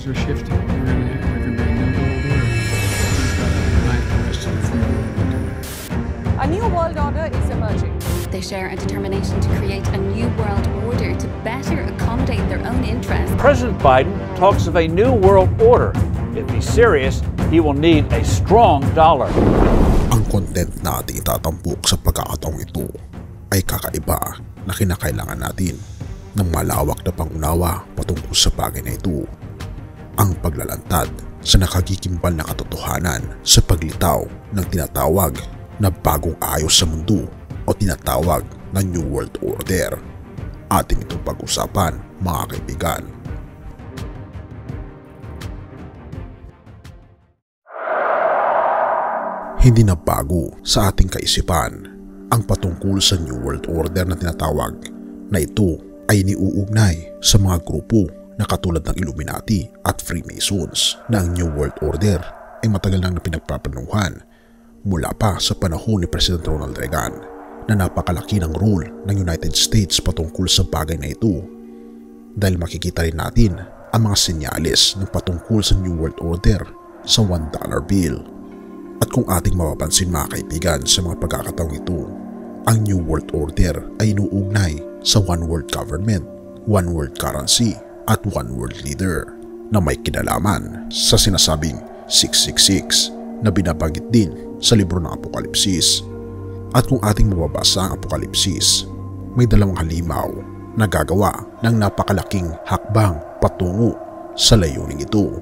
are shifting. There can be a new world order. We've got to unite the rest of the free world to do it. A new world order is emerging. They share a determination to create a new world order to better accommodate their own interests. President Biden talks of a new world order. If he's serious, he will need a strong dollar. Ang content na ating itatampok sa pagkakataong ito ay kakaiba na kinakailangan natin ng malawak na pangunawa patungkol sa bagay na ito. Ang paglalantad sa nakagigimbal na katotohanan sa paglitaw ng tinatawag na bagong ayos sa mundo o tinatawag na New World Order. Ating itong pag-usapan, mga kaibigan. Hindi na bago sa ating kaisipan ang patungkol sa New World Order na tinatawag na ito ay iniuugnay sa mga grupo na katulad ng Illuminati at Freemasons na ang New World Order ay matagal nang pinagpaplanuhan mula pa sa panahon ni President Ronald Reagan na napakalaki ng role ng United States patungkol sa bagay na ito dahil makikita rin natin ang mga senyales ng patungkol sa New World Order sa $1 bill. At kung ating mapapansin mga kaibigan sa mga pagkakataong ito, ang New World Order ay inuugnay sa One World Government, One World Currency at One World Leader na may kinalaman sa sinasabing 666 na binabanggit din sa libro ng Apokalipsis. At kung ating mababasa ang Apokalipsis, may dalawang halimaw na gagawa ng napakalaking hakbang patungo sa layuning ito.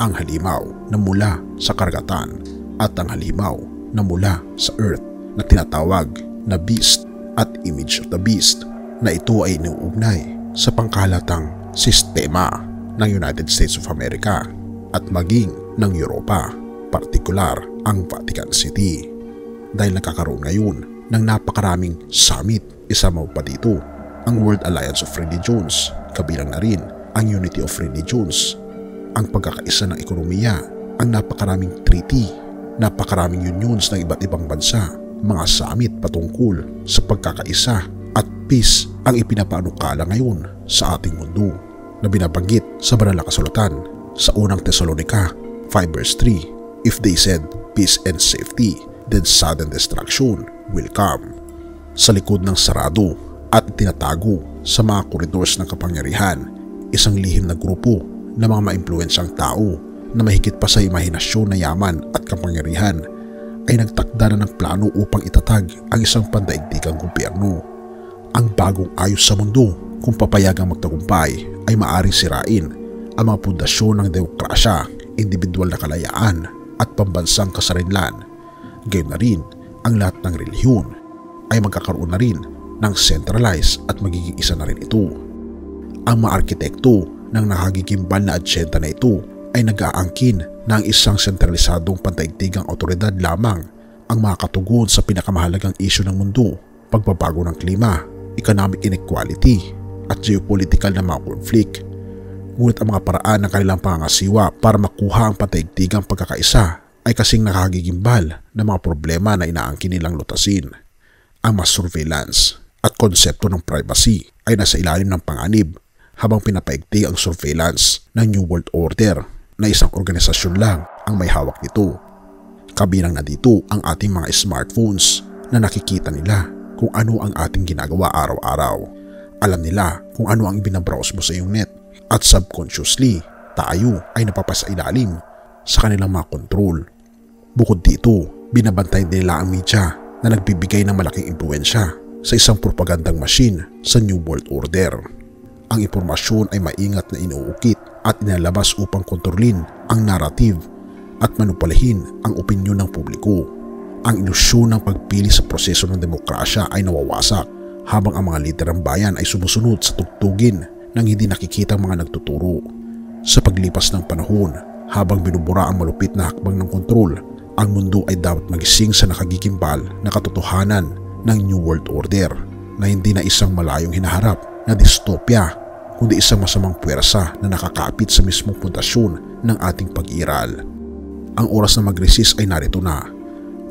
Ang halimaw na mula sa karagatan at ang halimaw na mula sa earth na tinatawag na beast at image of the beast na ito ay inuugnay sa pangkahalatang sistema ng United States of America at maging ng Europa, partikular ang Vatican City. Dahil nakakaroon ngayon ng napakaraming summit, isama pa dito ang World Alliance of Religions, kabilang na rin ang Unity of Religions, ang pagkakaisa ng ekonomiya, ang napakaraming treaty, napakaraming unions ng iba't ibang bansa, mga summit patungkol sa pagkakaisa at peace ang ipinapanukala ngayon sa ating mundo na binabanggit sa banal na kasulatan sa unang Thessalonica 5:3, if they said peace and safety, then sudden destruction will come. Sa likod ng sarado at tinatago sa mga koridors ng kapangyarihan, isang lihim na grupo ng mga maimpluwensyang tao na mahigit pa sa imahinasyon na yaman at kapangyarihan ay nagtakda na ng plano upang itatag ang isang pandaigdigang gobyerno. Ang bagong ayos sa mundo kung papayagang magtagumpay ay maaaring sirain ang mga pundasyon ng demokrasya, individual na kalayaan at pambansang kasarinlan. Gayon na rin ang lahat ng relihiyon ay magkakaroon na rin ng centralized at magiging isa na rin ito. Ang mga arkitekto ng nakagigimbal na adyenda na ito ay nag-aangkin na ang isang sentralisadong pandaigdigang otoridad lamang ang makakatugon sa pinakamahalagang isyu ng mundo, pagbabago ng klima, economic inequality at geopolitical na mga konflik. Ngunit ang mga paraan ng kanilang pangangasiwa para makuha ang pandaigdigang pagkakaisa ay kasing nakagigimbal ng mga problema na inaangkin nilang lutasin. Ang mas surveillance at konsepto ng privacy ay nasa ilalim ng panganib habang pinapaigting ang surveillance ng New World Order na isang organisasyon lang ang may hawak nito. Kabilang na dito ang ating mga smartphones na nakikita nila kung ano ang ating ginagawa araw-araw. Alam nila kung ano ang binabrowse mo sa iyong net at subconsciously tayo ay napapasailalim sa kanilang mga kontrol. Bukod dito, binabantay nila ang media na nagbibigay ng malaking impluwensya sa isang propagandang machine sa New World Order. Ang impormasyon ay maingat na inuukit at inalabas upang kontrolin ang narrative at manupulahin ang opinyon ng publiko. Ang ilusyon ng pagpili sa proseso ng demokrasya ay nawawasak habang ang mga lider ng bayan ay sumusunod sa tugtugin ng hindi nakikitang mga nagtuturo. Sa paglipas ng panahon, habang binubura ang malupit na hakbang ng kontrol, ang mundo ay dapat magising sa nakagigimbal na katotohanan ng New World Order na hindi na isang malayong hinaharap na dystopia, kundi isang masamang puwersa na nakakapit sa mismong pundasyon ng ating pag-iral. Ang oras na mag-resist ay narito na,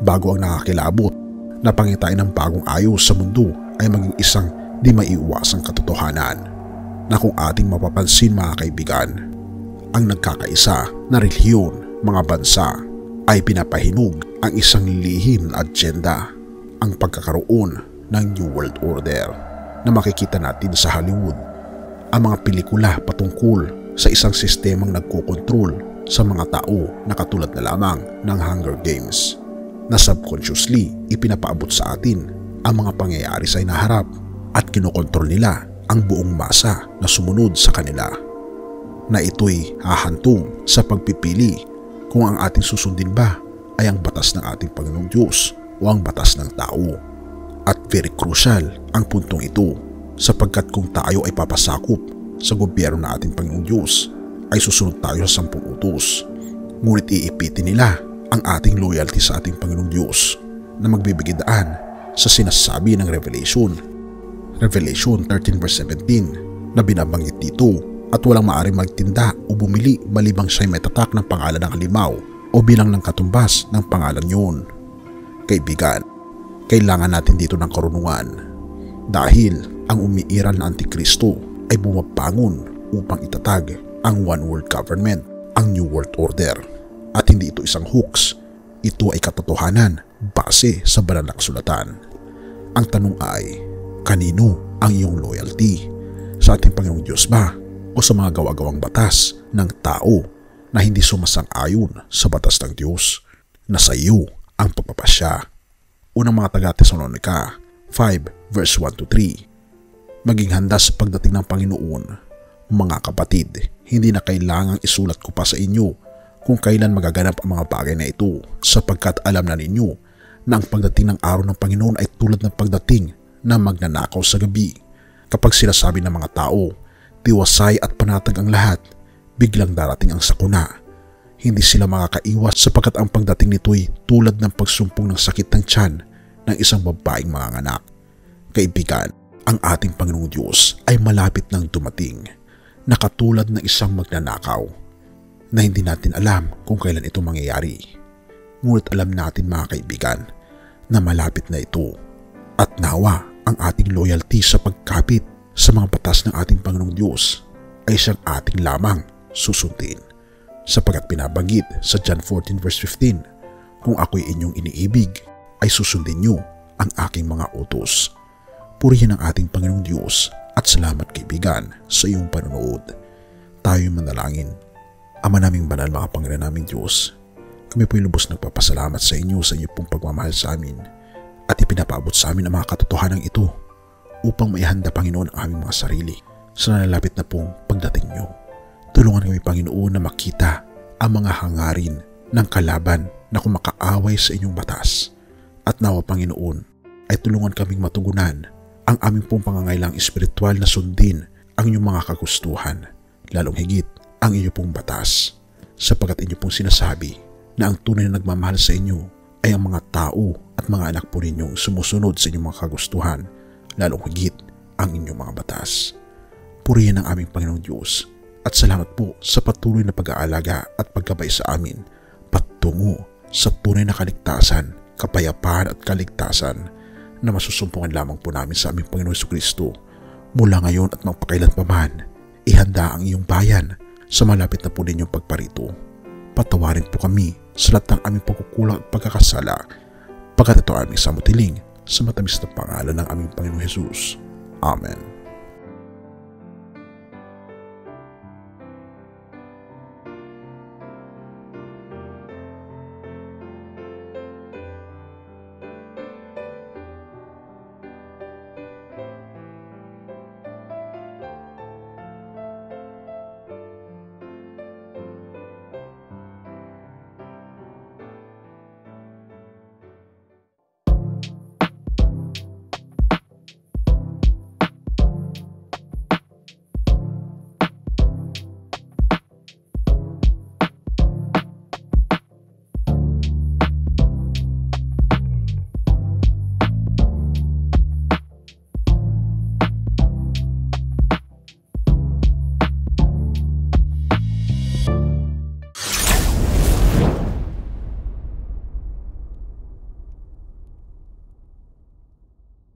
bago ang nakakilabot na pangitain ng bagong ayos sa mundo ay maging isang di maiiwasang katotohanan na kung ating mapapansin mga kaibigan, ang nagkakaisa na relihiyon, mga bansa, ay pinapahinog ang isang lihim na agenda, ang pagkakaroon ng New World Order na makikita natin sa Hollywood. Ang mga pelikula patungkol sa isang sistemang nagkokontrol sa mga tao na katulad na lamang ng Hunger Games, na subconsciously ipinapaabot sa atin ang mga pangyayari sa inaharap at kinokontrol nila ang buong masa na sumunod sa kanila, na ito'y hahantong sa pagpipili kung ang ating susundin ba ay ang batas ng ating Panginoong Diyos o ang batas ng tao. At very crucial ang puntong ito, sapagkat kung tayo ay papasakop sa gobyerno ng ating Panginoong Diyos ay susunod tayo sa 10 utos, ngunit iipitin nila ang ating loyalty sa ating Panginoong Diyos na magbibigay daan sa sinasabi ng Revelation 13 verse 17 na binabanggit dito, at walang maaaring magtinda o bumili malibang siya'y may tatak ng pangalan ng halimaw o bilang ng katumbas ng pangalan yun. Kaibigan, kailangan natin dito ng karunungan, dahil ang umiiral na Antikristo ay bumabangon upang itatag ang One World Government, ang New World Order. At hindi ito isang hoax, ito ay katotohanan base sa banal na kasulatan. Ang tanong ay, kanino ang iyong loyalty? Sa ating Panginoong Diyos ba o sa mga gawa-gawang batas ng tao na hindi sumasang-ayon sa batas ng Diyos? Nasa iyo ang pagpapasya. Unang mga taga-Tesalonica 5 verse 1-3. Maging handa sa pagdating ng Panginoon. Mga kapatid, hindi na kailangang isulat ko pa sa inyo kung kailan magaganap ang mga bagay na ito, sapagkat alam na ninyo na ang pagdating ng araw ng Panginoon ay tulad ng pagdating na magnanakaw sa gabi. Kapag sinasabi ng mga tao, tiwasay at panatag ang lahat, biglang darating ang sakuna. Hindi sila makakaiwas, sapagkat ang pagdating nito'y tulad ng pagsumpong ng sakit ng tiyan ng isang babaeng manganganak. Kaibigan, ang ating Panginoong Diyos ay malapit nang dumating, na katulad ng isang magnanakaw na hindi natin alam kung kailan ito mangyayari. Ngunit alam natin, mga kaibigan, na malapit na ito, at nawa ang ating loyalty sa pagkapit sa mga batas ng ating Panginoong Diyos ay siyang ating lamang susundin, sapagkat pinabanggit sa John 14 verse 15, kung ako'y inyong iniibig ay susundin niyo ang aking mga utos. Purihin ang ating Panginoong Diyos, at salamat, kaibigan, sa iyong panonood. Tayo'y manalangin. Ama naming banal, mga Panginoon naming Diyos, kami po'y lubos nagpapasalamat sa inyo sa inyong pong pagmamahal sa amin, at ipinapaabot sa amin ang mga katotohanan ito upang maihanda, Panginoon, ang aming mga sarili sa nalalapit na pong pagdating niyo. Tulungan kami, Panginoon, na makita ang mga hangarin ng kalaban na kumakaaway sa inyong batas, at nawa, Panginoon, ay tulungan kaming matugunan ang aming pong pangangailang espiritual na sundin ang inyong mga kagustuhan, lalong higit ang inyong pong batas, sapagkat inyong pong sinasabi na ang tunay na nagmamahal sa inyo ay ang mga tao at mga anak po ninyong sumusunod sa inyong mga kagustuhan, lalong higit ang inyong mga batas. Purihin ang aming Panginoong Diyos, at salamat po sa patuloy na pag-aalaga at paggabay sa amin patungo sa tunay na kaligtasan, kapayapaan at kaligtasan na masusumpungan lamang po namin sa aming Panginoon Jesucristo mula ngayon at magpakailan pa man. Ihanda ang iyong bayan sa malapit na po ninyong pagparito. Patawarin po kami sa lahat ng aming pagkukulang at pagkakasala, pagkat ito aming samutiling sa matamis na pangalan ng aming Panginoong Jesus. Amen.